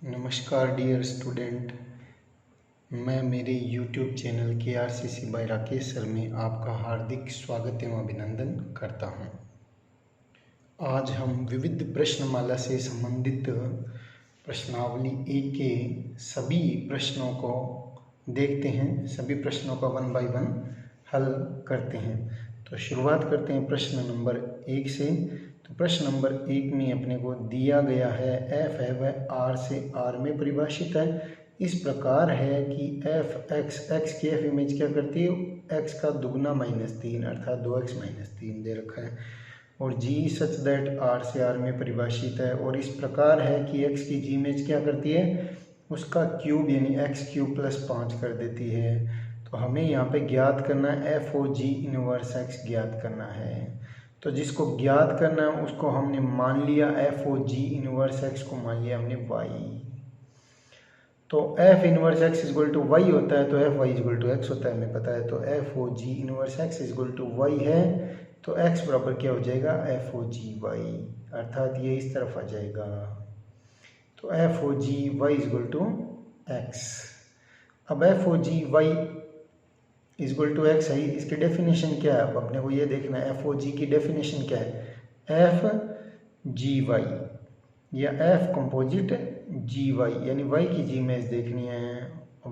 नमस्कार dear student, मैं मेरे YouTube channel KRCC by Rakesh sir में आपका हार्दिक स्वागत एवं अभिनंदन करता हूं। आज हम विविध प्रश्नमाला से संबंधित प्रश्नावली 1 के सभी प्रश्नों को देखते हैं, सभी प्रश्नों का 1 बाय 1 हल करते हैं। तो शुरुआत करते हैं प्रश्न नंबर 1 से। तो प्रश्न नंबर 1 में अपने को दिया गया है f है वह r से r में परिभाषित है। इस प्रकार है कि f x की f इमेज क्या करती है, x का दुगना -3 अर्थात 2x - 3 दे रखा है। और g सच दैट r से r में परिभाषित है और इस प्रकार है कि x की g इमेज क्या करती है, उसका क्यूब यानी x³ + 5 कर देती है। तो हमें यहाँ पे ज्ञात करना है f O g inverse x ज्ञात करना है। तो जिसको ज्ञात करना है उसको हमने मान लिया f O g inverse x को मान लिया हमने y। तो f inverse x equal to y होता है तो f y equal to x होता है, हमें पता है। तो f O g inverse x equal to y है तो x बराबर क्या हो जाएगा, f ओ g y, अर्थात ये इस तरफ आ जाएगा। तो f O g y equal to x। अब f O g y equal to x है, इसकी डेफिनेशन क्या है, अब अपने को ये देखना है f ओ g की डेफिनेशन क्या है, f g y या f कंपोजिट जी वाई यानी y की जी इमेज देखनी है,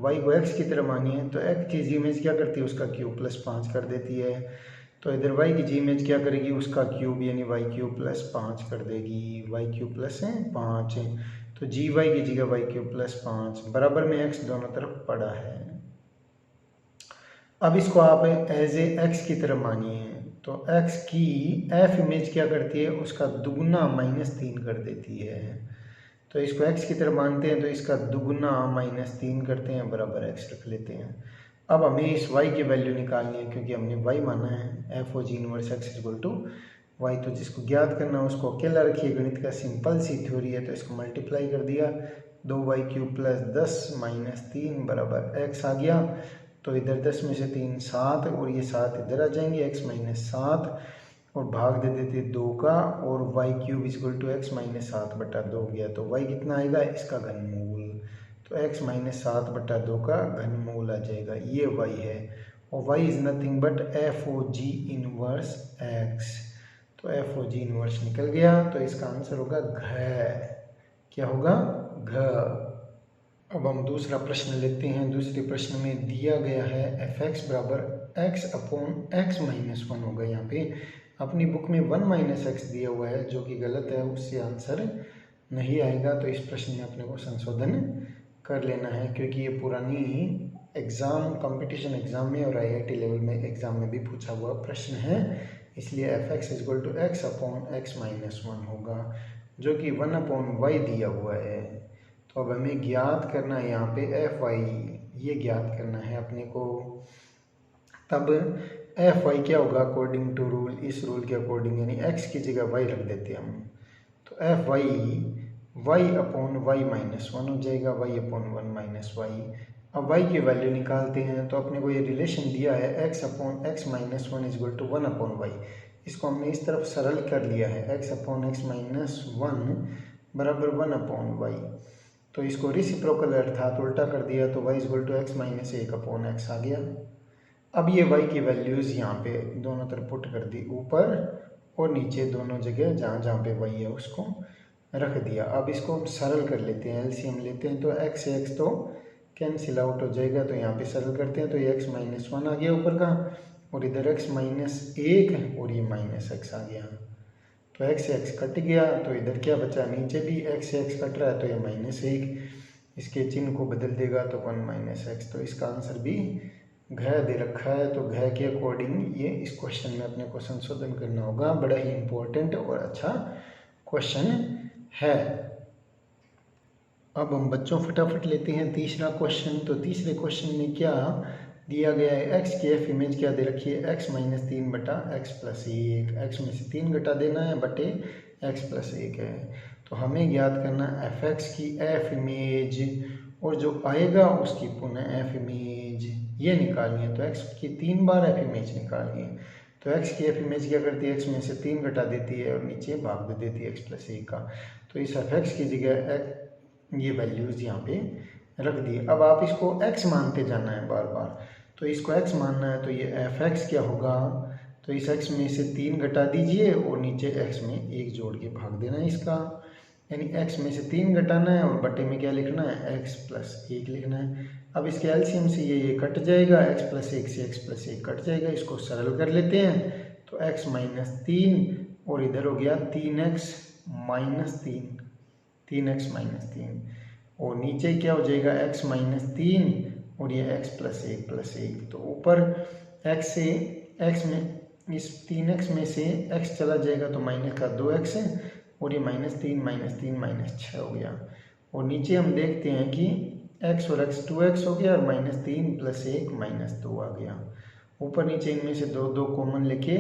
y को x की तरह मानी है तो x की जी इमेज क्या करती है, उसका क्यूब + 5 कर देती है। तो इधर y की जी इमेज क्या करेगी, उसका क्यूब यानी y³ + 5 कर देगी, y³ + 5। तो जी वाई की जगह y³ + 5 बराबर में x दोनों तरफ पड़ा है। अब इसको आप एज ए x की तरह मानिए तो x की f इमेज क्या करती है, उसका दुगना -3 कर देती है। तो इसको x की तरह मानते हैं तो इसका दुगना -3 करते हैं बराबर x रख लेते हैं। अब हमें इस y की वैल्यू निकालनी है क्योंकि हमने y माना है, f O G inverse x equal to y। तो जिसको ज्ञात करना है उसको अकेला रखिए, गणित का सिंपल सी थ्योरी है। तो इसको मल्टीप्लाई कर दिया, 2y³ + 10 - 3 बराबर x आ गया। तो इधर 10 में से 3 7 और ये 7 इधर आ जाएंगे, x - 7 और भाग दे देते 2 का और y³ इक्वल टू x - 7/2 गया। तो y कितना आएगा, इसका घनमूल। तो x - 7/2 का घनमूल आ जाएगा, ये y है। और y is nothing but f O G inverse x। तो f ओ जी इनवर्स निकल गया तो इसका आंसर होगा घ। क्या होगा, घ। अब हम दूसरा प्रश्न लेते हैं। दूसरे प्रश्न में दिया गया है fx बराबर x/x - 1 होगा। यहाँ पे अपनी बुक में 1 - x दिया हुआ है जो कि गलत है, उससे आंसर नहीं आएगा। तो इस प्रश्न में अपने को संशोधन कर लेना है क्योंकि ये पुरानी एग्ज़ाम कंपटीशन एग्ज़ाम में और IIT लेवल में एग्ज़ाम में भी पूछा हुआ प्रश्न है, इसलिए fx इक्वल टू x/x - 1 होगा जो कि 1/y दिया हुआ है। तो अब हमें ज्ञात करना है यहाँ पे fy, ये ज्ञात करना है अपने को। तब fy क्या होगा अकॉर्डिंग टू रूल, इस रूल के अकॉर्डिंग यानी x की जगह y रख देते हैं हम। तो fy y/y - 1 हो जाएगा, y/1 - y। अब y की वैल्यू निकालते हैं तो अपने को ये रिलेशन दिया है x/x - 1 इक्वल टू 1/y। इसको हमने इस तरफ सरल कर लिया है, x/x - 1 बराबर 1/y। तो इसको रेसिप्रोकल अर्थात उल्टा कर दिया तो y equal to x - 1/x आ गया। अब ये y की वैल्यूज़ यहाँ पे दोनों तरफ पुट कर दी, ऊपर और नीचे दोनों जगह जहाँ जहाँ पे y है उसको रख दिया। अब इसको हम सरल कर लेते हैं, एलसीएम लेते हैं तो x से x तो कैंसिल आउट हो जाएगा। तो यहाँ पे सरल करते हैं तो ये x - 1 आ गया ऊपर का और इधर x - 1 और ये -x आ गया। तो x से x कट गया तो इधर क्या बचा, नीचे भी x से x कट रहा है तो ये -1, इसके चिन्ह को बदल देगा तो 1 - x। तो इसका आंसर भी घ दे रखा है। तो घ के अकॉर्डिंग ये इस क्वेश्चन में अपने को संशोधन करना होगा। बड़ा ही इम्पोर्टेंट और अच्छा क्वेश्चन है। अब हम बच्चों फटाफट लेते हैं तीसरा क्वेश्चन। तो तीसरे क्वेश्चन में क्या दिया गया है, x की f इमेज क्या दे रखी है, x - 3/x+1। x में से 3 घटा देना है बटे x+1 है। तो हमें ज्ञात करना fx की f इमेज और जो आएगा उसकी पुनः f इमेज ये निकालनी है। तो x की 3 बार f इमेज निकालनी है। तो x की f इमेज क्या करती है, x में से 3 घटा देती है और नीचे भाग दे देती है x+1 का। तो इस fx की जगह ये वैल्यूज़ यहाँ पे रख दी। अब आप इसको x मानते जाना है बार बार, तो इसको x मानना है तो ये f(x) क्या होगा, तो इस x में से 3 घटा दीजिए और नीचे x में 1 जोड़ के भाग देना है इसका, यानी x में से 3 घटाना है और बटे में क्या लिखना है, x + 1 लिखना है। अब इसके एलसीएम से ये कट जाएगा, x + 1 से x + 1 कट जाएगा, इसको सरल कर लेते हैं तो x - 3 और इधर हो गया 3x - 3, 3x - 3 और नीचे क्या हो जाएगा, x - 3 और ये x + 1 + 1, तो ऊपर x से x में इस 3x में से x चला जाएगा तो माइनस का 2x है और ये -3 - 3 - 6 हो गया। और नीचे हम देखते हैं कि x और x 2x हो गया और -3 + 1 -2 आ गया। ऊपर नीचे इनमें से 2 2 कॉमन लेके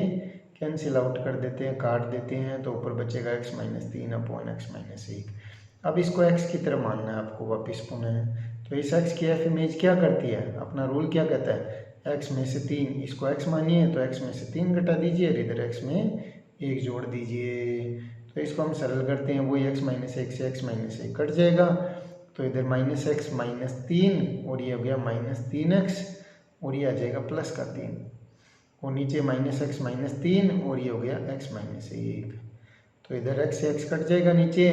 कैंसिल आउट कर देते हैं, काट देते हैं, तो ऊपर बचेगा x - 3/x - 1। अब इसको x की तरह मानना है आपको वापस पुनः, तो इस x की f इमेज क्या करती है, अपना रूल क्या कहता है, x में से 3, इसको x मानिए तो x में से 3 घटा दीजिए और इधर x में 1 जोड़ दीजिए, तो इसको हम सरल करते हैं, वही x - 1 से x - 1 कट जाएगा, तो इधर -x - 3 और ये हो गया -3x और ये आ जाएगा +3 और नीचे -x - 3 और ये हो गया x - 1, तो इधर x से x कट जाएगा नीचे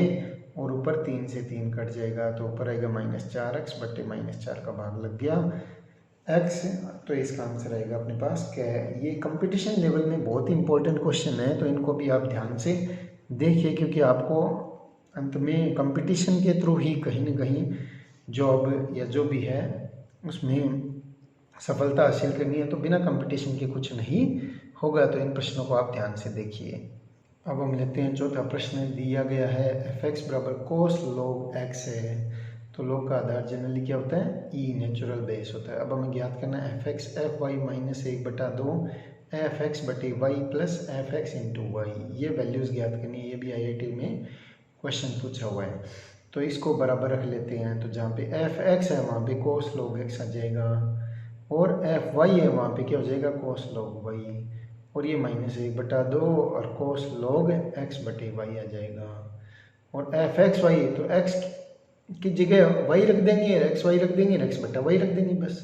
और ऊपर 3 से 3 कट जाएगा, तो ऊपर आएगा -4x बटे -4 का भाग लग गया x, तो इसका आंसर आएगा अपने पास क्या है। ये कंपटीशन लेवल में बहुत इंपॉर्टेंट क्वेश्चन है, तो इनको भी आप ध्यान से देखिए, क्योंकि आपको अंत में कंपटीशन के थ्रू ही कहीं ना कहीं जॉब या जो भी है उसमें सफलता हासिल करनी है, तो बिना कंपटीशन के कुछ नहीं होगा। तो इन प्रश्नों को आप ध्यान से देखिए। अब हम लेते हैं चौथा प्रश्न, दिया गया है f(x) = cos log x है, तो log का आधार जनरली क्या होता है, e नेचुरल बेस होता है। अब हमें ज्ञात करना है f(x) fy - 1/2 f(x) बटे y + f(x) × y, ये वैल्यूज़ ज्ञात करनी है, ये भी IIT में क्वेश्चन पूछा हुआ है। तो इसको बराबर रख लेते हैं, तो जहाँ पे f(x) है वहाँ पे cos log x आ जाएगा और fy है वहाँ पे क्या हो जाएगा, cos log y, और ये -1/2 और cos log x बटे y आ जाएगा। और fxy तो x की जगह y रख देंगे, xy रख देंगे, x बटा y रख देंगे, बस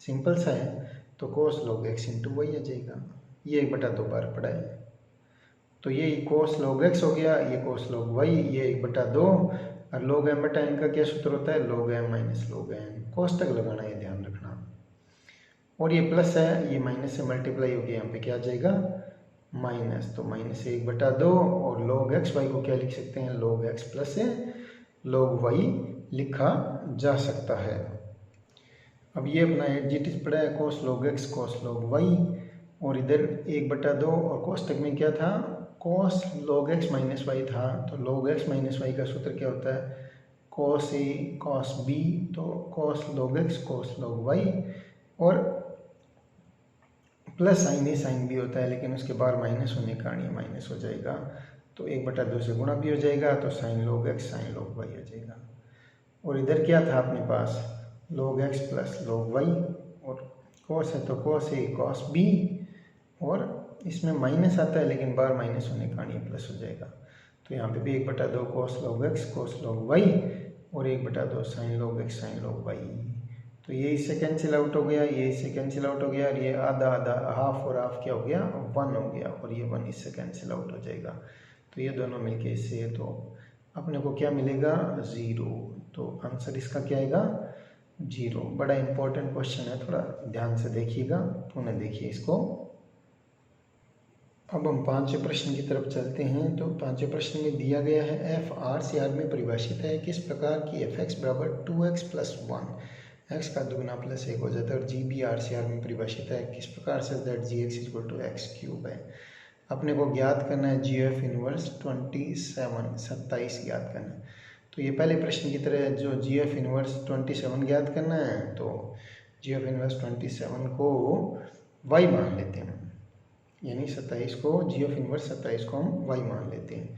सिंपल सा है। तो cos log x × y आ जाएगा, ये 1/2 बार पड़ा है, तो ये cos log x हो गया, ये cos log y, ये 1/2 और log m बटा n का क्या सूत्र होता है, log m - log n, कोष्टक लगाना है, ध्यान रखना। और ये प्लस है, ये माइनस से मल्टीप्लाई हो गया, यहाँ पे क्या आ जाएगा माइनस, तो -1/2 और log x y को क्या लिख सकते हैं, log x plus log y लिखा जा सकता है। अब ये अपना एडजेटिव पड़ा है cos log x cos log y, और इधर 1/2 और कोष्टक में क्या था, cos log x - y था, तो log x - y का सूत्र क्या होता है, cos a cos b, तो cos log x cos log y, और प्लस साइन ए साइन बी होता है, लेकिन उसके बाद माइनस होने के कारण ये माइनस हो जाएगा, तो 1/2 से गुणा भी हो जाएगा, तो sin log x sin log y आ जाएगा। और इधर क्या था अपने पास, log x plus log y, और cos है तो cos a cos b, और इसमें माइनस आता है लेकिन बार माइनस होने के कारण ये प्लस हो जाएगा, तो यहाँ पे भी 1/2 cos log x cos log y और 1/2 sin log x sin log y, तो ये इससे कैंसिल आउट हो गया, ये इससे कैंसिल आउट हो गया, और ये आधा आधा हाफ और हाफ क्या हो गया 1 हो गया, और ये 1 इससे कैंसिल आउट हो जाएगा, तो ये दोनों मिलके इससे, तो अपने को क्या मिलेगा 0, तो आंसर इसका क्या आएगा 0। बड़ा इंपॉर्टेंट क्वेश्चन है, थोड़ा ध्यान से देखिएगा, पुनः देखिए इसको। अब हम पांचवें प्रश्न की तरफ चलते हैं। तो पांचवें प्रश्न में दिया गया है f RCR में परिभाषित है, किस प्रकार की f(x) = 2x + 1, x का दुगना प्लस 1 हो जाता है, और g भी RCR में परिभाषित है, किस प्रकार से that gx = x³ है। अपने को ज्ञात करना है GF इनवर्स 27 ज्ञात करना है। तो ये पहले प्रश्न की तरह जो GF इनवर्स 27 ज्ञात करना है, तो GF इनवर्स 27 को y मान लेते हैं, यानी 27 को GF इनवर्स 27 को हम y मान लेते हैं,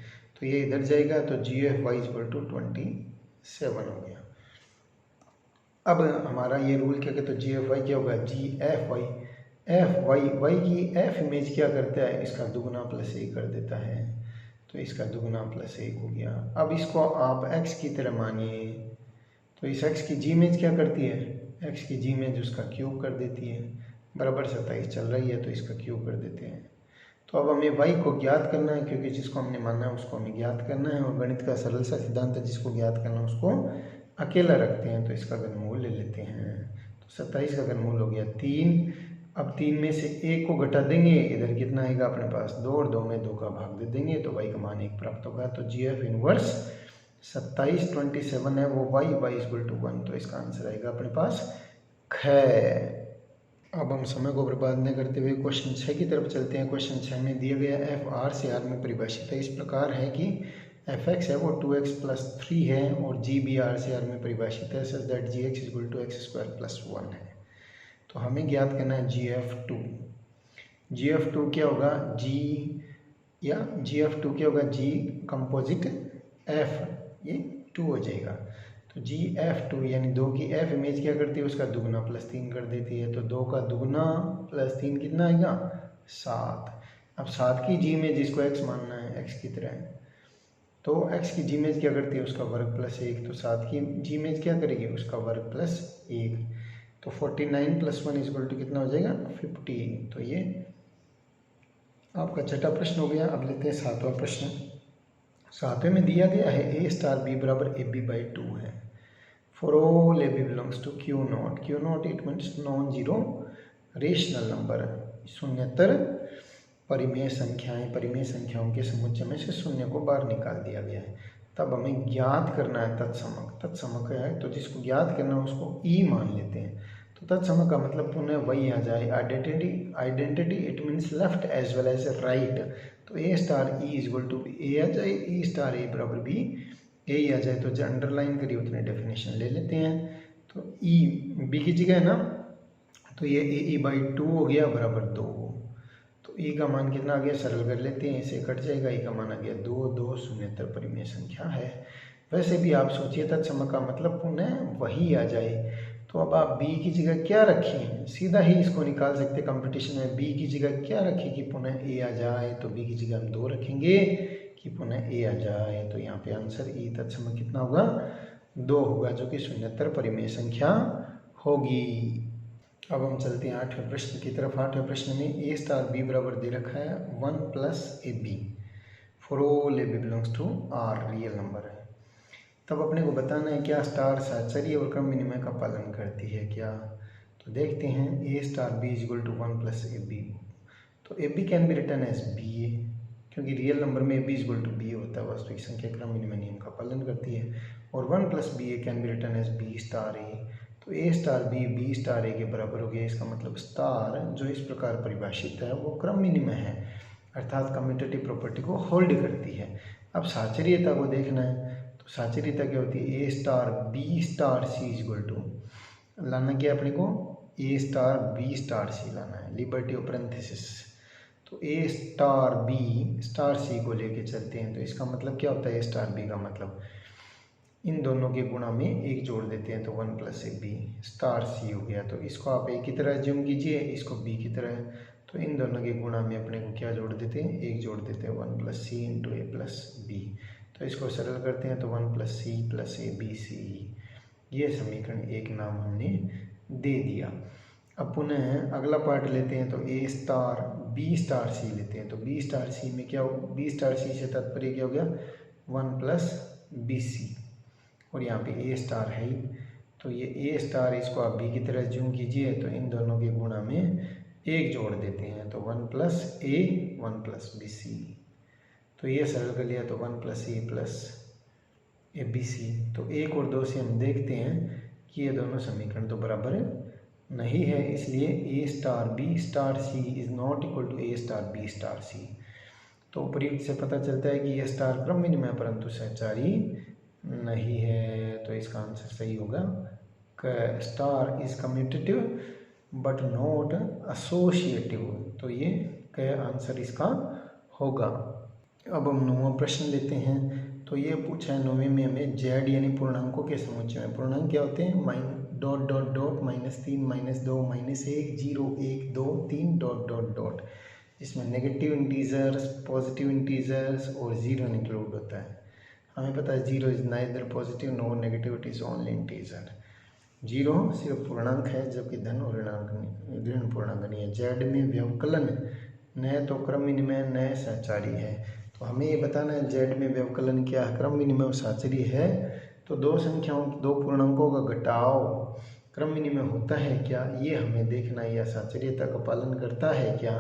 तो ये इधर जाएगा, तो GFy = 27 हो गया। अब हमारा ये रूल क्या कहता है, GFy क्या होगा, GFy y की f इमेज क्या करता है, इसका दुगना प्लस 1 कर देता है, तो इसका दुगना प्लस 1 हो गया। अब इसको आप x की तरह मानिए, तो इस x की जी इमेज क्या करती है, x की जी इमेज उसका क्यूब कर देती है, बराबर 27 चल रही है तो इसका क्यूब कर देते हैं। तो अब हमें y को ज्ञात करना है, क्योंकि जिसको हमने माना है उसको हमें ज्ञात करना है, और गणित का सरल सा सिद्धांत है, जिसको ज्ञात करना है उसको अकेला रखते हैं। तो इसका घनमूल ले लेते हैं। तो 27 का घनमूल हो गया 3। अब 3 में से 1 को घटा देंगे, इधर कितना आएगा अपने पास 2, और 2 में 2 का भाग दे देंगे तो y का मान 1 प्राप्त होगा। तो जी एफ इनवर्स 27 27 है वो y इक्वल टू 1, तो इसका आंसर आएगा अपने पास ख। अब हम समय को बर्बाद न करते हुए क्वेश्चन 6 की तरफ चलते हैं। क्वेश्चन 6 में दिया गया f r से r में परिभाषित है इस प्रकार है कि एफ एक्स है वो 2x प्लस 3 है, और जी भी आर से आर में परिभाषित है such that G x equal to X square plus 1 है। तो हमें ज्ञात करना है G F two. G F two क्या होगा, जी एफ टू क्या होगा, जी कंपोजिट एफ, ये 2 हो जाएगा। तो जी एफ टू यानी 2 की एफ इमेज क्या करती है, उसका दुगना प्लस 3 कर देती है। तो 2 का दुगना प्लस 3 कितना आएगा 7। अब 7 की जी इमेज जिसको एक्स मानना है, एक्स की तरह है, तो x की जी इमेज क्या करती है, उसका वर्ग प्लस 1। तो 7 की जी इमेज क्या करेगी, उसका वर्ग प्लस 1। तो 49 प्लस 1 इक्वल टू कितना हो जाएगा 50। तो ये आपका छठा प्रश्न हो गया। अब लेते हैं 7वां प्रश्न। 7वें में दिया गया है a स्टार b बराबर ए बी बाई 2 है। For all A B belongs to Q not. Q not it means non zero rational number, शून्यतर परिमेय संख्याएं, परिमेय संख्याओं के समुच्चय में से शून्य को बाहर निकाल दिया गया है। तब हमें ज्ञात करना है तत्समक। तत्समक है तो जिसको ज्ञात करना है उसको ई मान लेते हैं। तो तत्समक का मतलब पुनः वही आ जाए, identity it means left as well as right. तो A star E equal to A आ जाए, ई स्टार ए बराबर बी, ए ही आ जाए। तो जो अंडरलाइन करी उतने डेफिनेशन ले लेते हैं। तो ई बी की जगह है ना, तो ये ए ई बाई 2 हो गया बराबर 2। तो ई का मान कितना आ गया, सरल कर लेते हैं, इसे कट जाएगा, ई का मान आ गया 2, 2 शून्यतर परिमेय संख्या है। वैसे भी आप सोचिए तत्सम का मतलब पुनः वही आ जाए। तो अब आप b की जगह क्या रखें, सीधा ही इसको निकाल सकते कंपटीशन में। b की जगह क्या रखें कि पुनः a आ जाए, तो b की जगह हम 2 रखेंगे कि पुनः a आ जाए। तो यहाँ पे आंसर ई तत्सम कितना होगा 2 होगा, जो कि शून्यतर परिमेय संख्या होगी। अब हम चलते हैं 8वें प्रश्न की तरफ। 8वें प्रश्न में ए स्टार बी बराबर दे रखा है 1 plus A B for all A B belongs to R real number है। तब अपने को बताना है क्या स्टार साहचर्य और क्रम विनिमय का पालन करती है क्या। तो देखते हैं A star B is equal to 1 plus A B. तो A B can be written as B A, क्योंकि रियल नंबर में A B is equal to B A होता है, वास्तविक संख्या क्रम विनिमय नियम का पालन करती है। और 1 plus B A can be written as B star A. तो A star B B star A के बराबर हो गया। इसका मतलब स्टार जो इस प्रकार परिभाषित है वो क्रम विनिमय है, अर्थात कम्यूटेटिव प्रॉपर्टी को होल्ड करती है। अब साहचर्यता को देखना है, तो साहचर्यता क्या होती है, A star B star C is equal to, लाना क्या अपने को A star B star C लाना है, लिबर्टी ऑफ पैरेंथेसिस। तो A star B star C को लेके चलते हैं। तो इसका मतलब क्या होता है, ए स्टार बी का मतलब इन दोनों के गुणा में एक जोड़ देते हैं, तो 1 प्लस ए बी स्टार सी हो गया। तो इसको आप ए की तरह ज्यूम कीजिए, इसको बी की तरह। तो इन दोनों के गुणा में अपने को क्या जोड़ देते हैं, एक जोड़ देते हैं, 1 plus C into A plus B. तो इसको सरल करते हैं, तो 1 plus C plus A B C, ये समीकरण एक नाम हमने दे दिया। अब पुनः अगला पार्ट लेते हैं, तो ए स्टार बी स्टार सी लेते हैं। तो बी स्टार सी में क्या हो, बी स्टार सी से तात्पर्य क्या हो गया 1 प्लस बी सी, और यहाँ पे ए स्टार है ही। तो ये ए स्टार इसको आप बी की तरह ज्यूम कीजिए, तो इन दोनों के गुणा में एक जोड़ देते हैं, तो 1 plus A 1 plus B C. तो ये सरल कर लिया, तो 1 plus A plus A B C. तो 1 और 2 से हम देखते हैं कि ये दोनों समीकरण तो बराबर नहीं है, इसलिए A star B star C is not equal to A star B star C. तो उपयुक्त से पता चलता है कि ये स्टार क्रम विनिमय परंतु सहचारी नहीं है। तो इसका आंसर सही होगा क, star is commutative but not associative. तो ये क आंसर इसका होगा। अब हम 9वां प्रश्न लेते हैं। तो ये पूछा है 9वें में हमें जेड यानी पूर्णांकों के समुच्चय में। पूर्णांक क्या होते हैं, dot dot dot -3 -2 -1 0 1 2 3 dot dot dot, जिसमें नेगेटिव इंटीजर्स पॉजिटिव इंटीजर्स और जीरो इंक्लूड होता है। हमें पता है 0 is neither positive nor negative, it is only integer. 0 सिर्फ पूर्णांक है, जबकि धन और ऋण पूर्णांक नहीं है। जेड में व्यवकलन न तो क्रम विनिमय न सहचारी है। तो हमें ये बताना है जेड में व्यवकलन क्या है, क्रम विनिमय और सहचारी है। तो दो संख्याओं, दो पूर्णांकों का घटाव क्रम विनिमय होता है क्या, ये हमें देखना है, या सहचर्यता का पालन करता है क्या।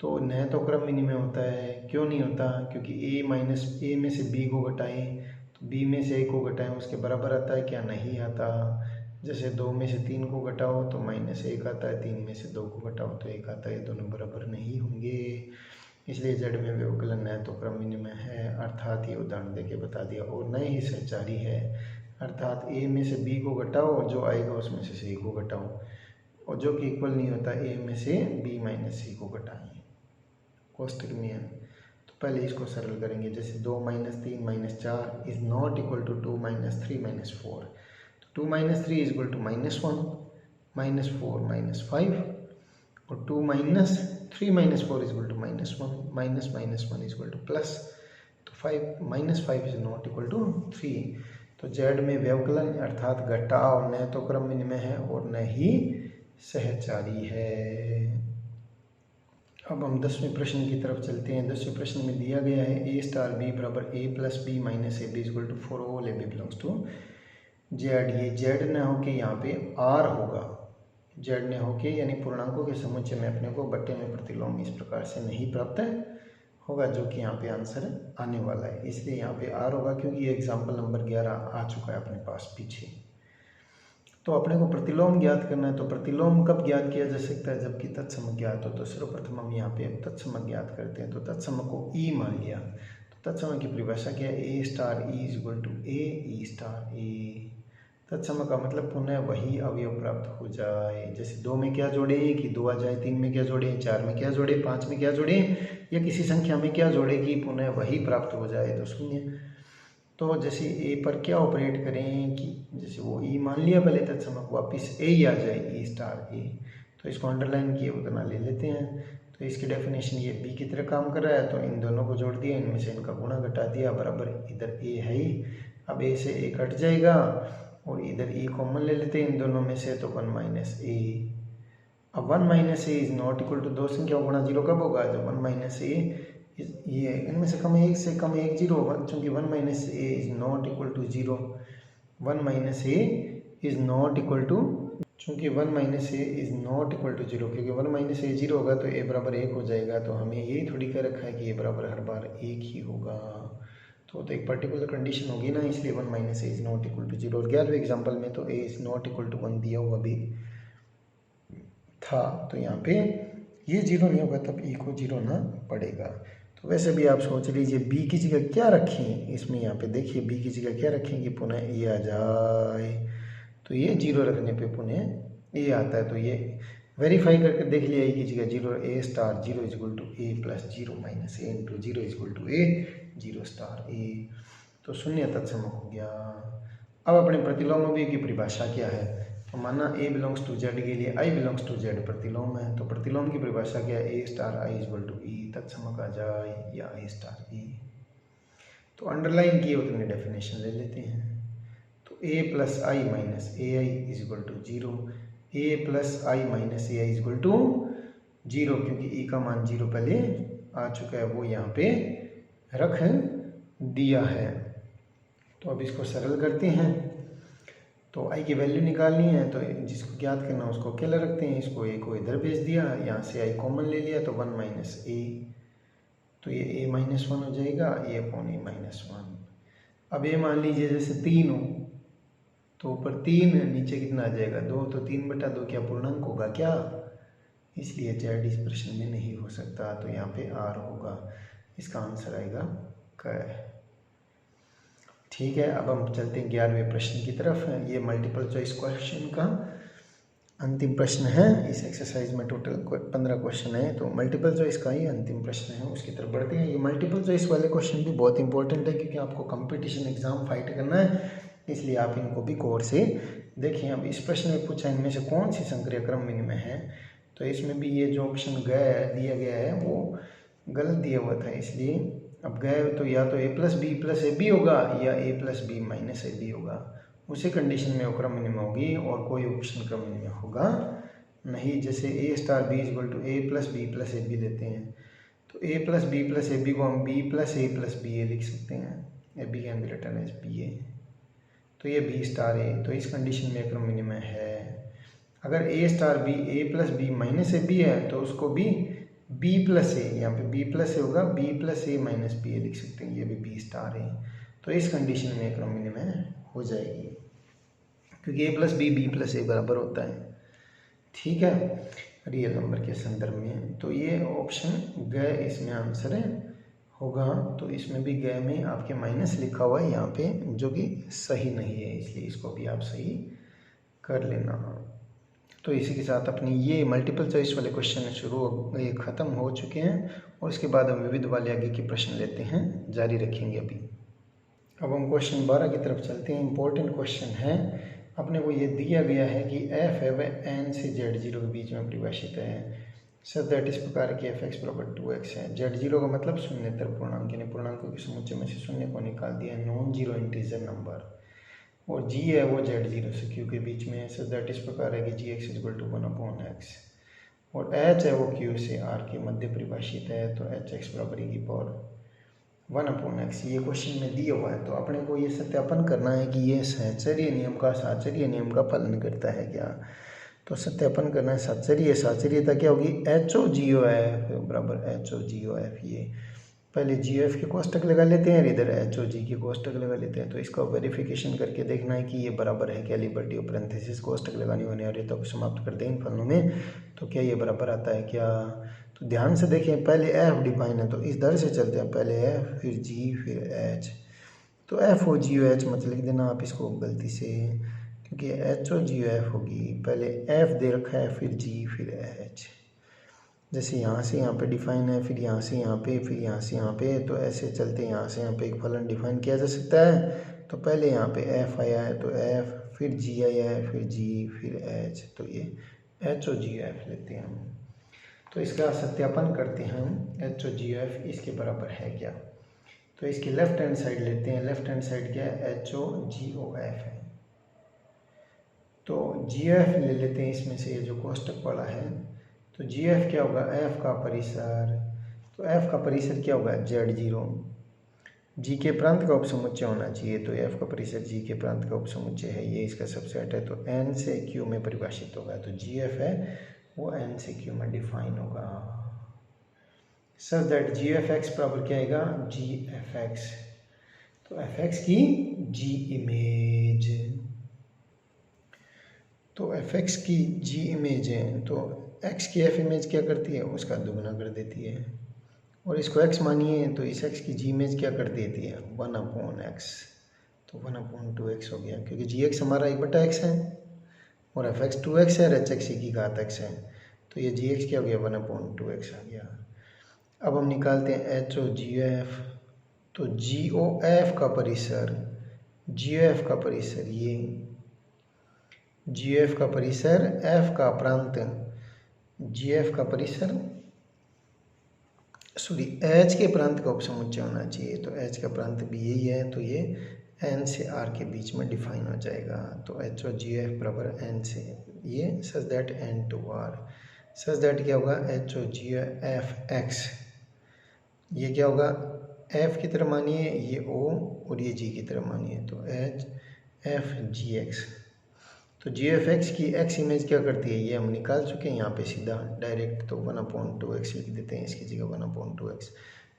तो न तो क्रम विनिमय होता है, क्यों नहीं होता, क्योंकि a माइनस ए में से b को घटाएं तो b में से a को घटाएं उसके बराबर आता है क्या, नहीं आता। जैसे 2 में से 3 को घटाओ तो -1 आता है, 3 में से 2 को घटाओ तो 1 आता है, ये दोनों बराबर नहीं होंगे। इसलिए जेड में व्यवकलन न तो क्रम विनिमय है, अर्थात ये उदाहरण देके बता दिया, और न ही सहचारी है, अर्थात a में से b को घटाओ, जो आएगा उसमें से c को घटाओ, और जो कि इक्वल नहीं होता a में से b माइनस c को घटाएं, कोष्टक नियम। तो पहले इसको सरल करेंगे, जैसे 2 - 3 - 4 इज नॉट इक्वल टू 2 - 3 - 4। तो 2 - 3 इज इक्वल टू -1 -4 -5, और 2 - 3 - 4 is equal to -1 -1 is equal to plus. तो 5 इज नॉट इक्वल टू 3। तो जेड में व्यवकलन अर्थात घटाव न तो क्रम विनिमय है और न ही सहचारी है। अब हम 10वें प्रश्न की तरफ चलते हैं। 10वें प्रश्न में दिया गया है a स्टार b बराबर a plus b minus A B equal to 4 all A B belongs to Z. ये जेड न हो के यहाँ पे r होगा, जेड न हो के यानी पूर्णांकों के समुच्चय में अपने को बट्टे में प्रतिलोम इस प्रकार से नहीं प्राप्त होगा, जो कि यहाँ पे आंसर आने वाला है। इसलिए यहाँ पे r होगा, क्योंकि ये एग्जाम्पल नंबर 11 आ चुका है अपने पास पीछे। तो अपने को प्रतिलोम ज्ञात करना है। तो प्रतिलोम कब ज्ञात किया जा सकता है, जबकि तत्सम ज्ञात हो। तो सर्वप्रथम हम यहाँ पे तत्सम ज्ञात करते हैं। तो तत्सम को E मान लिया। तो तत्सम की परिभाषा क्या है, a star E is equal to a E star A। तत्सम का मतलब पुनः वही अवयव प्राप्त हो जाए। जैसे 2 में क्या जोड़े कि 2 आ जाए, 3 में क्या जोड़े 4 में क्या जोड़े 5 में क्या जोड़े, या किसी संख्या में क्या जोड़े कि पुनः वही प्राप्त हो जाए, तो 0। तो जैसे a पर क्या ऑपरेट करें कि जैसे वो e मान लिया पहले, तत्समक वापिस a ही आ जाए, e स्टार a। तो इसको अंडरलाइन किए उतना ले लेते हैं। तो इसकी डेफिनेशन ये b की तरह काम कर रहा है, तो इन दोनों को जोड़ दिया, इनमें से इनका गुणा घटा दिया, बराबर इधर a है ही। अब a से a कट जाएगा और इधर e कॉमन ले लेते हैं इन दोनों में से, तो 1 माइनस a। अब 1 minus A is not equal to, दो संख्या गुणा 0 कब होगा, जब 1 माइनस ए ये इनमें से कम एक 0 होगा, चूँकि 1 minus A is not equal to 0। 1 minus A is not equal to, चूँकि 1 minus A is not equal to 0, क्योंकि 1 माइनस ए 0 होगा तो ए बराबर 1 हो जाएगा। तो हमें यही थोड़ी कह रखा है कि ए बराबर हर बार 1 ही होगा। तो एक पर्टिकुलर कंडीशन होगी ना, इसलिए 1 minus A is not equal to 0। और 11वें एग्जाम्पल में तो A is not equal to 1 दिया हुआ भी था, तो यहाँ पे ये 0 नहीं होगा, तब e को 0 ना पड़ेगा। तो वैसे भी आप सोच लीजिए b की जगह क्या रखें इसमें, यहाँ पे देखिए b की जगह क्या रखें कि पुनः a आ जाए। तो ये 0 रखने पे पुनः a आता है। तो ये वेरीफाई करके देख लिया, a की जगह 0, a star 0 is equal to a plus 0 minus a into 0 is equal to a 0 star a। तो शून्य तत्समक हो गया। अब अपने प्रतिलोम अवयव की परिभाषा क्या है, तो माना a बिलोंग्स टू z के लिए i बिलोंग्स टू z प्रतिलोम है। तो प्रतिलोम की परिभाषा क्या है, a star i is equal to e, तत्समक आ जाए या a स्टार e। तो अंडरलाइन किए उतने डेफिनेशन ले लेते हैं। तो a plus I minus A I is equal to 0, a plus I minus A I is equal to 0, क्योंकि e का मान 0 पहले आ चुका है, वो यहाँ पे रख दिया है। तो अब इसको सरल करते हैं। तो i की वैल्यू निकालनी है, तो जिसको ज्ञात करना उसको अकेला रखते हैं, इसको a को इधर भेज दिया, यहाँ से i कॉमन ले लिया, तो 1 माइनस a, तो ये a माइनस 1 हो जाएगा, a अपॉन a माइनस 1। अब a मान लीजिए जैसे 3 हो, तो ऊपर 3 नीचे कितना आ जाएगा 2, तो 3/2 क्या पूर्णांक होगा क्या, इसलिए z इस प्रश्न में नहीं हो सकता। तो यहाँ पे r होगा, इसका आंसर आएगा क। ठीक है, अब हम चलते हैं 11वें प्रश्न की तरफ। ये मल्टीपल चॉइस क्वेश्चन का अंतिम प्रश्न है। इस एक्सरसाइज में टोटल 15 क्वेश्चन है, तो मल्टीपल चॉइस का ही अंतिम प्रश्न है, उसकी तरफ बढ़ते हैं। ये मल्टीपल चॉइस वाले क्वेश्चन भी बहुत इंपॉर्टेंट है, क्योंकि आपको कंपटीशन एग्जाम फाइट करना है, इसलिए आप इनको भी गौर से देखें। अब इस प्रश्न में पूछा इनमें से कौन सी संक्रिय क्रम विनिमय है, तो इसमें भी ये जो ऑप्शन दिया गया है वो गलत दिया हुआ था, इसलिए अब गए तो या तो a plus B plus A B होगा या a plus B minus A B होगा। उसी कंडीशन में वो क्रम मिनिमम होगी और कोई ऑप्शन क्रम मिनिमम होगा नहीं। जैसे a star B equal to A plus B plus A B लेते हैं तो a plus B plus A B को हम b प्लस बी ए लिख सकते हैं। A B can be written as B A. तो ये b स्टार ए, तो इस कंडीशन में क्रम मिनिमम है। अगर a star B A plus B minus A B है तो उसको भी b प्लस ए, यहाँ पे b प्लस ए होगा, b plus A minus B A लिख सकते हैं, ये भी b स्टार है। तो इस कंडीशन में क्रम मिनिमम हो जाएगी क्योंकि a प्लस बी प्लस ए बराबर होता है। ठीक है, रियल नंबर के संदर्भ में। तो ये ऑप्शन ग इसमें आंसर होगा। तो इसमें भी ग में आपके माइनस लिखा हुआ है यहाँ पे, जो कि सही नहीं है, इसलिए इसको भी आप सही कर लेना। तो इसी के साथ अपनी ये मल्टीपल चॉइस वाले क्वेश्चन ये ख़त्म हो चुके हैं और इसके बाद हम विविध वाले आगे के प्रश्न लेते हैं, जारी रखेंगे अभी। अब हम क्वेश्चन 12 की तरफ चलते हैं। इम्पोर्टेंट क्वेश्चन है। अपने को ये दिया गया है कि एफ है वह एन से Z0 के बीच में परिभाषित है, सच दैट इस प्रकार की एफ एक्स बराबर 2x है। Z0 का मतलब शून्येतर पूर्णांक, यानी पूर्णांकों के समुच्चय में से शून्य को निकाल दिया, नॉन जीरो इंटीजर नंबर। और g है वो Z0 से q के बीच में है, सच दैट इस प्रकार है कि gx इक्वल टू 1/x। और h है वो q से r के मध्य परिभाषित है, तो hx बराबर e 1/x। ये क्वेश्चन में दिया हुआ है। तो अपने को ये सत्यापन करना है कि ये साहचर्य नियम का पालन करता है क्या। तो सत्यापन करना है साहचर्यता क्या होगी, HOGOF बराबर HOGOF। ये पहले GOF के कोष्टक लगा लेते हैं, इधर HOG के कोष्टक लगा लेते हैं। तो इसका वेरिफिकेशन करके देखना है कि ये बराबर है क्या, लिबर्टी ऑफ पैरेंथेसिस कोष्टक लगानी होने अनिवार्यता को समाप्त कर दें इन फलनों में, तो क्या ये बराबर आता है क्या। तो ध्यान से देखें, पहले F डिफाइन है तो इस दर से चलते हैं, पहले F फिर G फिर H। तो FOGOH मत लिख देना आप इसको गलती से, क्योंकि HOGOF होगी। पहले F दे रखा है फिर G फिर H। जैसे यहाँ से यहाँ पे डिफाइन है, फिर यहाँ से यहाँ पे, फिर यहाँ से यहाँ पे, तो ऐसे चलते यहाँ से यहाँ पे एक फलन डिफाइन किया जा सकता है। तो पहले यहाँ पे F आया है तो F, फिर G आया है, फिर G फिर H, तो ये HOGOF लेते हैं हम। तो इसका सत्यापन करते हैं हम, HOGOF इसके बराबर है क्या। तो इसकी लेफ्ट हैंड साइड लेते हैं। लेफ्ट हैंड साइड क्या है, HOGOF है। तो GF ले लेते हैं इसमें से, ये जो कोष्टक वाला है। तो GF क्या होगा, F का परिसर। तो F का परिसर क्या होगा, Z0। G के प्रांत का उपसमुच्चय होना चाहिए, तो F का परिसर G के प्रांत का उपसमुच्चय है, ये इसका सबसेट है। तो N से Q में परिभाषित होगा। तो GF है वो N से Q में डिफाइन होगा, सच दैट GFX बराबर क्या आएगा, GFX। तो FX की G इमेज, तो FX की G इमेज है, तो X की F इमेज क्या करती है, उसका दुगना कर देती है। और इसको X मानिए तो इस X की G इमेज क्या कर देती है, 1/x। तो 1/2x हो गया, क्योंकि GX हमारा 1/x है और FX 2x है और HX की घात x है। तो ये GX क्या हो गया, 1/2x आ गया। अब हम निकालते हैं HOGOF। तो GOF का परिसर, GOF का परिसर, ये GOF का परिसर, F का प्रांत, GF का परिसर H के प्रांत का उपसमुच्चय होना चाहिए। तो H का प्रांत भी यही है, तो ये N से R के बीच में डिफाइन हो जाएगा। तो HOGOF बराबर N से ये, such that N to R, such that क्या होगा, HOGOFX। ये क्या होगा, F की तरह मानिए ये O और ये G की तरह मानिए, तो HFGX। तो GFX की X इमेज क्या करती है, ये हम निकाल चुके हैं यहाँ पे सीधा डायरेक्ट। तो 1/2x लिख देते हैं इसकी जगह, 1/2x।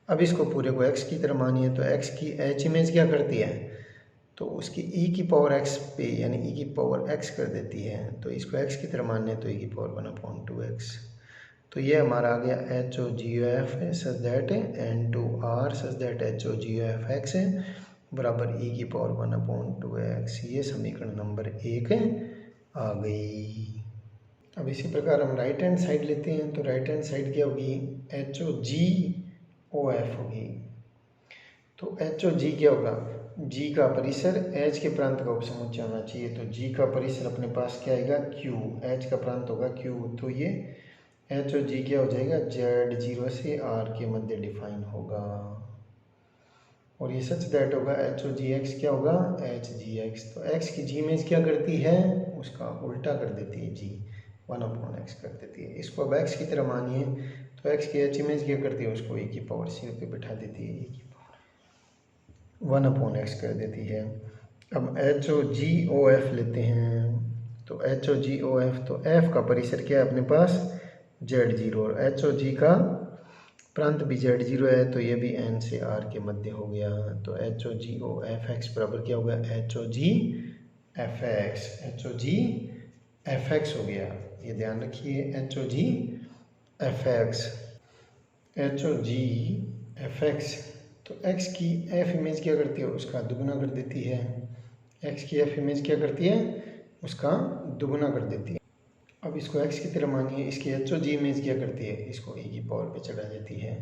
अब इसको पूरे को X की तरह मानिए, तो X की H इमेज क्या करती है, तो उसकी e की पावर x पे यानी e की पावर x कर देती है। तो इसको x की तरह मानने तो e की पावर 1/2x। तो ये हमारा आ गया HOGOF such that N to R, such that HOGOFX बराबर e की पावर 1/2x। ये समीकरण नंबर 1 आ गई। अब इसी प्रकार हम राइट हैंड साइड लेते हैं। तो राइट हैंड साइड क्या होगी, HOGOF होगी। तो HOG क्या होगा, G का परिसर H के प्रांत का उपसमुच्चय होना चाहिए। तो G का परिसर अपने पास क्या आएगा, Q, H का प्रांत होगा Q। तो ये HOG क्या हो जाएगा, Z0 से R के मध्य डिफाइन होगा। और ये सच दैट होगा एच ओ जी एक्स क्या होगा एच जी एक्स। तो एक्स की जी इमेज क्या करती है उसका उल्टा कर देती है, जी 1/x कर देती है। इसको अब एक्स की तरह मानिए तो एक्स की एच इमेज क्या करती है उसको e की पावर सी पे बिठा देती है, e की पावर 1/x कर देती है। अब H O G O F लेते हैं, तो H O G O F, तो एफ का परिसर क्या है अपने पास Z0 और एच ओ जी का प्रांत भी Z0 है, तो ये भी N से R के मध्य हो गया। तो H O G O F x बराबर क्या होगा एच ओ जी एफ एक्स, एच ओ जी एफ एक्स हो गया, ये ध्यान रखिए एच ओ जी एफ एक्स, एच ओ जी एफ एक्स। तो x की f इमेज क्या करती है उसका दुगुना कर देती है, x की f इमेज क्या करती है उसका दुगुना कर देती है। अब इसको x की तरह मानिए, इसकी एच ओ जी इमेज क्या करती है इसको e की पावर पे चढ़ा देती है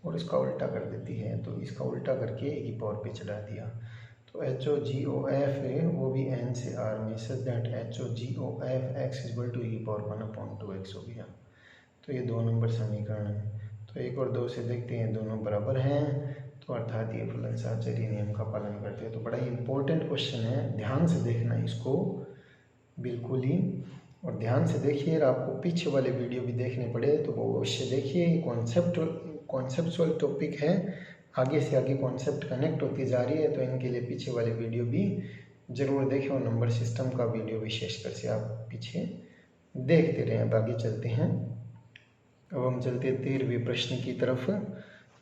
और इसका उल्टा कर देती है, तो इसका उल्टा करके e की पावर पे चढ़ा दिया। तो H O G O F है वो भी n से r में, such that H O G O F x equal to e की पावर 1/2x हो गया। तो ये 2 नंबर समीकरण है। तो 1 और 2 से देखते हैं दोनों बराबर हैं, तो अर्थात ये फलन साहचर्य नियम का पालन करते हैं। तो बड़ा ही इंपॉर्टेंट क्वेश्चन है, ध्यान से देखना इसको बिल्कुल ही, और ध्यान से देखिए। आपको पीछे वाले वीडियो भी देखने पड़े तो वो अवश्य देखिए। कॉन्सेप्चुअल टॉपिक है, आगे से आगे कॉन्सेप्ट कनेक्ट होती जा रही है, तो इनके लिए पीछे वाले वीडियो भी जरूर देखें और नंबर सिस्टम का वीडियो विशेषकर से आप पीछे देखते रहें। अब आगे चलते हैं, अब हम चलते हैं 13वें प्रश्न की तरफ।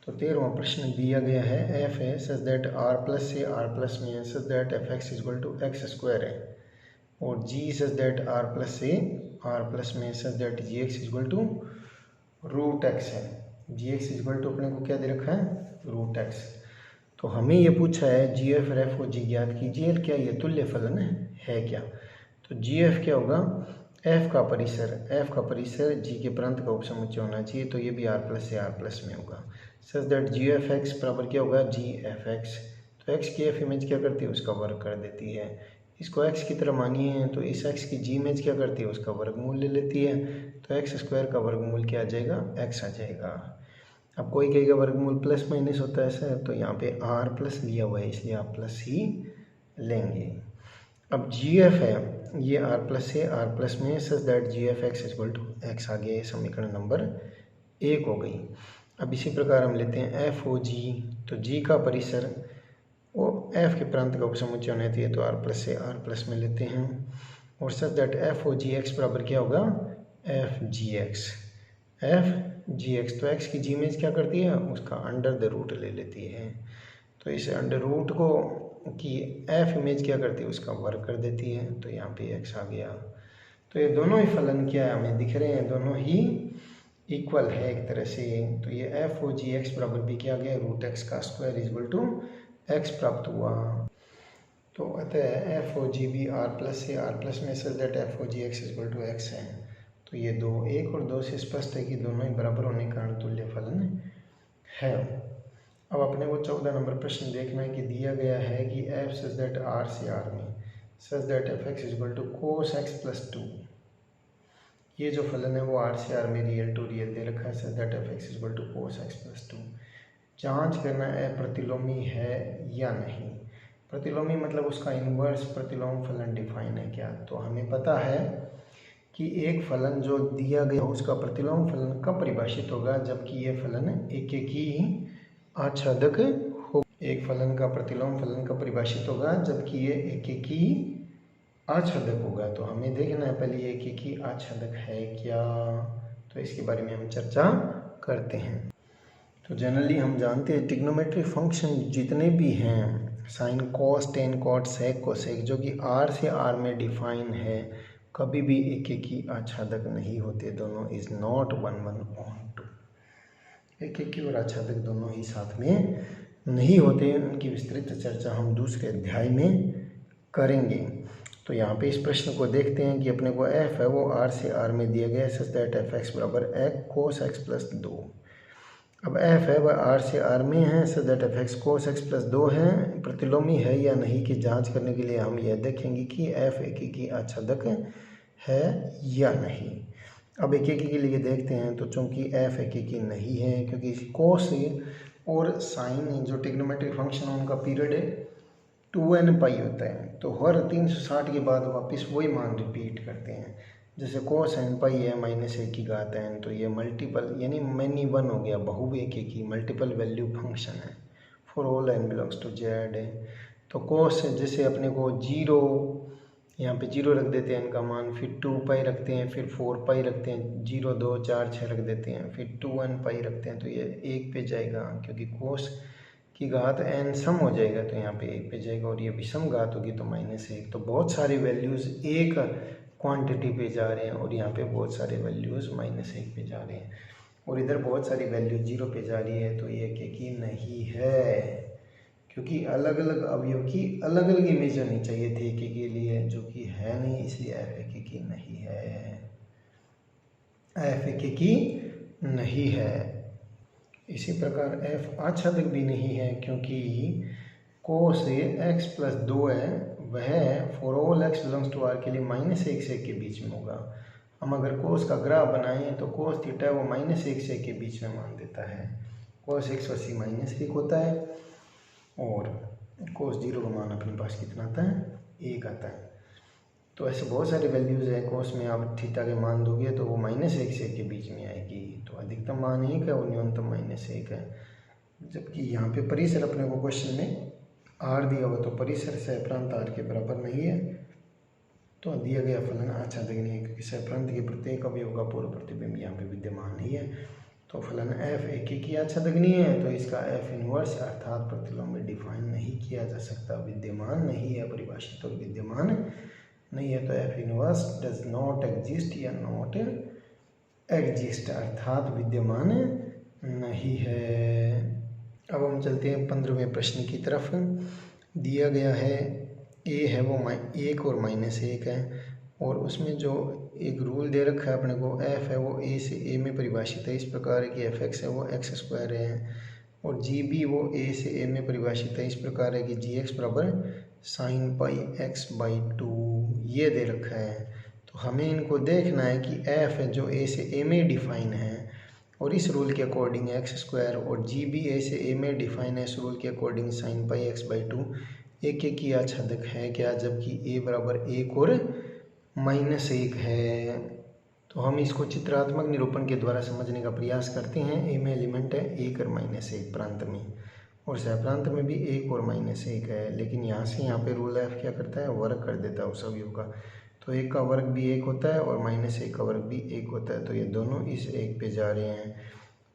तो 13वां प्रश्न दिया गया है, एफ है सच दैट आर प्लस से आर प्लस में है, such that F x equal to X square है, और G such that R plus से आर प्लस में such that G x equal to root X है। जी एक्स इक्वल टू अपने को क्या दे रखा है रूट एक्स। तो हमें ये पूछा है जी एफ और एफ को जी ज्ञात कीजिए, क्या ये तुल्य फलन है क्या। तो जी एफ क्या होगा एफ का परिसर जी के प्रांत का उपसमुच्चय होना चाहिए, तो ये भी आर प्लस से आर प्लस में होगा। Such that ji F x बराबर क्या होगा जी एफ एक्स। तो एक्स की एफ इमेज क्या करती है उसका वर्ग कर देती है, इसको एक्स की तरह मानिए तो इस एक्स की जी इमेज क्या करती है उसका वर्गमूल ले लेती है। तो एक्स स्क्वायर का वर्गमूल क्या आ जाएगा एक्स आ जाएगा। अब कोई कहेगा वर्गमूल प्लस माइनस होता है ऐसा, तो यहाँ पे आर प्लस लिया हुआ है इसलिए आप प्लस ही लेंगे। अब जी एफ है ये आर प्लस से आर प्लस में, such that ji F x equal to X आ गया, समीकरण नंबर 1 हो गई। अब इसी प्रकार हम लेते हैं एफ ओ जी, तो जी का परिसर वो एफ के प्रांत का उपसमुच्चय होना चाहिए, तो आर प्लस से आर प्लस में लेते हैं, और such that f o g x बराबर क्या होगा f g x, f g x. तो एक्स की जी इमेज क्या करती है उसका अंडर द रूट ले लेती है, तो इस अंडर रूट को की एफ इमेज क्या करती है उसका वर्ग कर देती है, तो यहाँ पे एक्स आ गया। तो ये दोनों ही फलन क्या है हमें दिख रहे हैं, दोनों ही इक्वल है एक तरह से। तो ये एफ ओ जी एक्स बराबर भी क्या गया रूट एक्स का स्क्वायर इक्वल टू एक्स प्राप्त हुआ। तो अतः एफ ओ जी भी आर प्लस से आर प्लस में such that f o g x equal to x है। तो ये 1 और 2 से स्पष्ट है कि दोनों ही बराबर होने के कारण तुल्य फलन है। अब अपने को 14 नंबर प्रश्न देखना है कि दिया गया है कि एफ सच दैट आर से आर में such that F x equal to cos x plus 2, ये जो फलन है वो आर से आर में रियल टू रियल दे रखा है, such that F x equal to cos x plus 2। जांच करना है प्रतिलोमी है या नहीं। प्रतिलोमी मतलब उसका इन्वर्स प्रतिलोम फलन डिफाइन है क्या। तो हमें पता है कि एक फलन जो दिया गया उसका प्रतिलोम फलन कब परिभाषित होगा, जबकि ये फलन एक ही आच्छादक हो। एक फलन का प्रतिलोम फलन कब परिभाषित होगा जबकि ये एक ही आच्छादक होगा। तो हमें देखना है पहले ये एक ही आच्छादक है क्या, तो इसके बारे में हम चर्चा करते हैं। तो जनरली हम जानते हैं ट्रिग्नोमेट्रिक फंक्शन जितने भी हैं sine cos tan cot sec cosec जो कि आर से आर में डिफाइन है, कभी भी एक ही आच्छादक नहीं होते, दोनों इज नॉट 1/2। एक ही और आच्छादक दोनों ही साथ में नहीं होते, उनकी विस्तृत चर्चा हम दूसरे अध्याय में करेंगे। तो यहाँ पे इस प्रश्न को देखते हैं कि अपने को एफ है वो आर से आर में दिया गया है, सच दैट एफ एक्स बराबर एक्स कोस एक्स प्लस 2। अब एफ है वह आर से आर में है, such that F x cos x plus 2 है। प्रतिलोमी है या नहीं की जांच करने के लिए हम यह देखेंगे कि एफ एक ही आच्छादक है या नहीं। अब एक के लिए देखते हैं, तो चूंकि एफ एक नहीं है क्योंकि कोस और साइन जो ट्रिग्नोमेट्रिक फंक्शन है उनका पीरियड है 2n पाई होता है। तो हर 360 के बाद वापस वही मान रिपीट करते हैं। जैसे cos n पाई है -1/n, तो ये मल्टीपल यानी मैनी वन हो गया, बहुएके की मल्टीपल वैल्यू फंक्शन है for all n belongs to z है। तो cos जैसे अपने को 0 यहाँ पे 0 रख देते हैं n का मान, फिर 2 पाई रखते हैं, फिर 4 पाई रखते हैं, 0 2 4 6 रख देते हैं, फिर 2n पाई रखते हैं, तो ये 1 पे जाएगा क्योंकि cos की घात n सम हो जाएगा तो यहाँ पे 1 पे जाएगा, और ये विषम घात होगी तो -1। तो बहुत सारे वैल्यूज़ एक क्वांटिटी पे जा रहे हैं और यहाँ पे बहुत सारे वैल्यूज़ -1 पे जा रहे हैं, और इधर बहुत सारी वैल्यू 0 पे जा रही है। तो ये एकेकी नहीं है, क्योंकि अलग अलग अवयव की अलग अलग इमेज होनी चाहिए थे एकेकी के लिए, जो कि है नहीं, इसलिए f एकेकी नहीं है, f एकेकी नहीं है। इसी प्रकार f आच्छादक भी नहीं है, क्योंकि cos x + 2 है वह for all x belongs to r के लिए -1 से 1 के बीच में होगा। हम अगर cos का ग्राफ बनाएं तो cos थीटा वो -1 से 1 के बीच में मान देता है। cos 180 -1 होता है, और cos 0 का मान अपने पास कितना आता है, 1 आता है। तो ऐसे बहुत सारे वैल्यूज़ हैं, cos में आप थीटा के मान दोगे तो वो -1 से 1 के बीच में आएगी। तो अधिकतम मान 1 है और न्यूनतम -1 है। जबकि यहाँ पे परिसर अपने को क्वेश्चन में r दिया हुआ, तो परिसर सहप्रांत r के बराबर नहीं है, तो दिया गया फलन आच्छादक नहीं है, क्योंकि सहप्रांत के प्रत्येक अवयव का पूर्व प्रतिबिंब यहाँ पे विद्यमान नहीं है। तो फलन f एकेकी आच्छादक नहीं है, तो इसका f इनवर्स अर्थात प्रतिलोम में डिफाइन नहीं किया जा सकता, विद्यमान नहीं है, परिभाषित और विद्यमान नहीं है। तो f inverse does not exist या नॉट एग्जिस्ट अर्थात विद्यमान नहीं है। अब हम चलते हैं 15वें प्रश्न की तरफ। दिया गया है a है वो 1 और -1 है, और उसमें जो एक रूल दे रखा है अपने को, f है वो a से a में परिभाषित है, इस प्रकार है कि fx है वो x² है, और gb वो a से a में परिभाषित है, इस प्रकार है कि gx बराबर sin πx/2 ये दे रखा है। तो हमें इनको देखना है कि f है जो a से a में डिफाइन है और इस रूल के अकॉर्डिंग x² और gb a से a में डिफाइन है इस रूल के अकॉर्डिंग sin πx/2 एकेकी आच्छादक है क्या, जबकि a बराबर 1 और -1 है। तो हम इसको चित्रात्मक निरूपण के द्वारा समझने का प्रयास करते हैं। a में एलिमेंट है 1 और -1 प्रांत में, और सहप्रांत में भी 1 और -1 है, लेकिन यहाँ से यहाँ पे रूल f क्या करता है, वर्ग कर देता है उस अवयव का। तो 1 का वर्ग भी 1 होता है और -1 का वर्ग भी 1 होता है, तो ये दोनों इस 1 पे जा रहे हैं।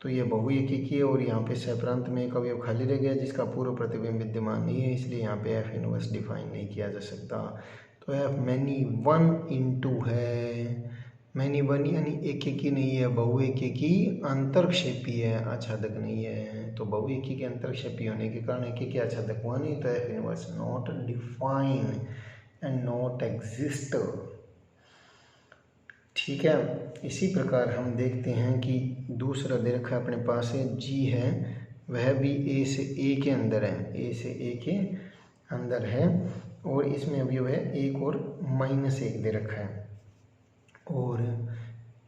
तो ये बहुएकेकी है, और यहाँ पे सहप्रांत में एक अवयव खाली रह गया जिसका पूर्व प्रतिबिंब विद्यमान नहीं है, इसलिए यहाँ पे f इनवर्स डिफाइन नहीं किया जा सकता। तो f मैनी 1 इन 2 है, मैनी 1 यानी एकेकी नहीं है, बहुएकेकी अंतरक्षेपी है, आच्छादक नहीं है। तो बहुएकेकी अंतरक्षेपी होने के कारण एकेकी आच्छादक हुआ नहीं, तो f inverse not define and not exist. ठीक है। इसी प्रकार हम देखते हैं कि दूसरा दे रखा है अपने पास है g है, वह भी a से a के अंदर है, a से a के अंदर है, और इसमें अवयव है 1 और -1 दे रखा है। और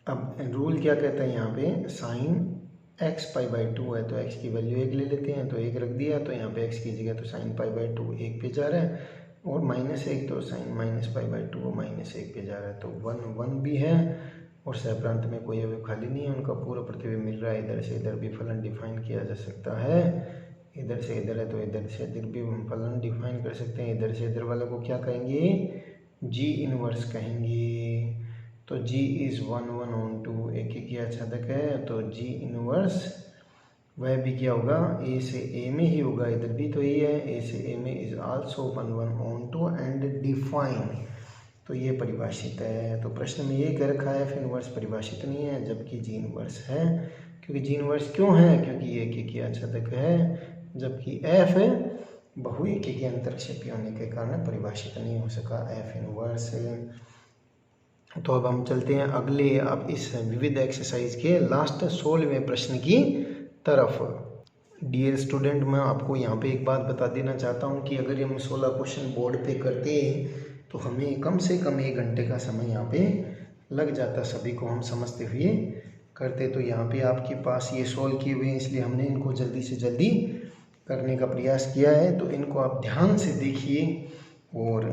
अब रूल क्या कहता है यहाँ पे, sin x π/2 है, तो x की वैल्यू 1 ले लेते हैं, तो 1 रख दिया, तो यहाँ पे x की जगह तो sin π/2 1 पे जा रहा है, और -1 तो sin -π/2 -1 पे जा रहा है, तो 1 1 भी है, और सहप्रांत में कोई अवयव खाली नहीं है, उनका पूरा प्रतिबिंब मिल रहा है। इधर से इधर भी फलन डिफाइन किया जा सकता है, इधर से इधर है तो इधर से इधर भी हम फलन डिफाइन कर सकते हैं। इधर से इधर वाले को क्या कहेंगे, g इनवर्स कहेंगे। तो g इज़ 1 1 on 2 एकेकी आच्छादक है, तो g इनवर्स वह भी क्या होगा, a से a में ही होगा, इधर भी तो ये है, a से a में is also 1 1 on 2 and define, तो ये परिभाषित है। तो प्रश्न में ये कह रखा है f इनवर्स परिभाषित नहीं है, जबकि g इनवर्स है। क्योंकि g इनवर्स क्यों है, क्योंकि ये एकेकी आच्छादक है, जबकि f बहुएकेकी अंतरक्षेपी होने के कारण परिभाषित नहीं हो सका f इनवर्स। तो अब हम चलते हैं अगले, अब इस विविध एक्सरसाइज के लास्ट 16वें प्रश्न की तरफ। डियर स्टूडेंट, मैं आपको यहाँ पे एक बात बता देना चाहता हूँ कि अगर हम 16 क्वेश्चन बोर्ड पे करते हैं तो हमें कम से कम 1 घंटे का समय यहाँ पे लग जाता, सभी को हम समझते हुए करते तो यहाँ पे आपके पास ये सॉल्व किए हुए हैं, इसलिए हमने इनको जल्दी से जल्दी करने का प्रयास किया है। तो इनको आप ध्यान से देखिए और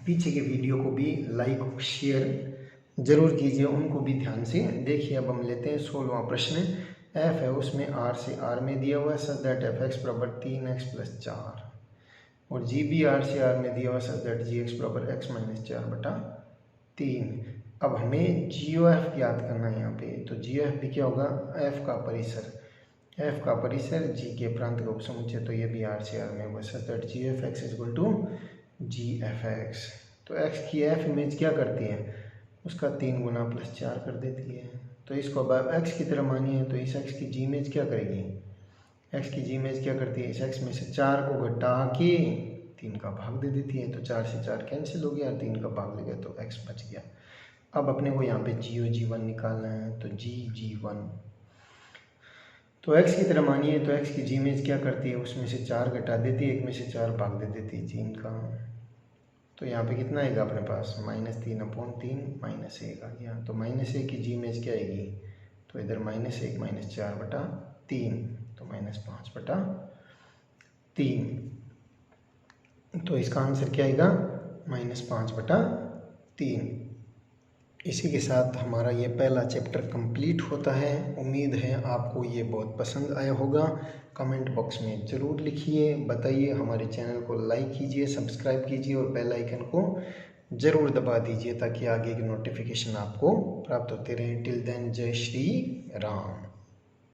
पीछे के वीडियो को भी लाइक और शेयर ज़रूर कीजिए, उनको भी ध्यान से देखिए। अब हम लेते हैं 16वां प्रश्न। f है, उसमें r से r में दिया हुआ है सच दैट f(x) बराबर 3x + 4 और g भी r से r में दिया हुआ है सच दैट gx बराबर x - 4/3। अब हमें GOF ज्ञात करना है यहाँ पे। तो GOF भी क्या होगा, f का परिसर g के प्रांत का उपसमुच्चय, तो ये भी r से r में होगा सच दैट GOF(x) = GFX। तो x की f इमेज क्या करती है, उसका 3 गुना +4 कर देती है। तो इसको अब x की तरह मानिए, तो इस x की g इमेज क्या करेगी, x की g इमेज क्या करती है, इस x में से 4 को घटा के 3 का भाग दे देती है। तो 4 से 4 कैंसिल हो गया, 3 का भाग ले गया तो x बच गया। अब अपने को यहाँ पे GOG1 निकालना है। तो GG1 तो x की तरह मानिए, तो x की g इमेज क्या करती है, उसमें से 4 घटा देती है, 1 में से 4 भाग दे देती है 3 का। तो यहाँ पे कितना आएगा अपने पास, -3/3 -1 आ गया। तो -1 की जी इमेज क्या आएगी, तो इधर -1 - 4/3 तो -5/3। तो इसका आंसर क्या आएगा, -5/3। इसी के साथ हमारा ये पहला चैप्टर कंप्लीट होता है। उम्मीद है आपको ये बहुत पसंद आया होगा। कमेंट बॉक्स में ज़रूर लिखिए, बताइए। हमारे चैनल को लाइक कीजिए, सब्सक्राइब कीजिए और बेल आइकन को ज़रूर दबा दीजिए ताकि आगे की नोटिफिकेशन आपको प्राप्त होते रहें। टिल देन, जय श्री राम।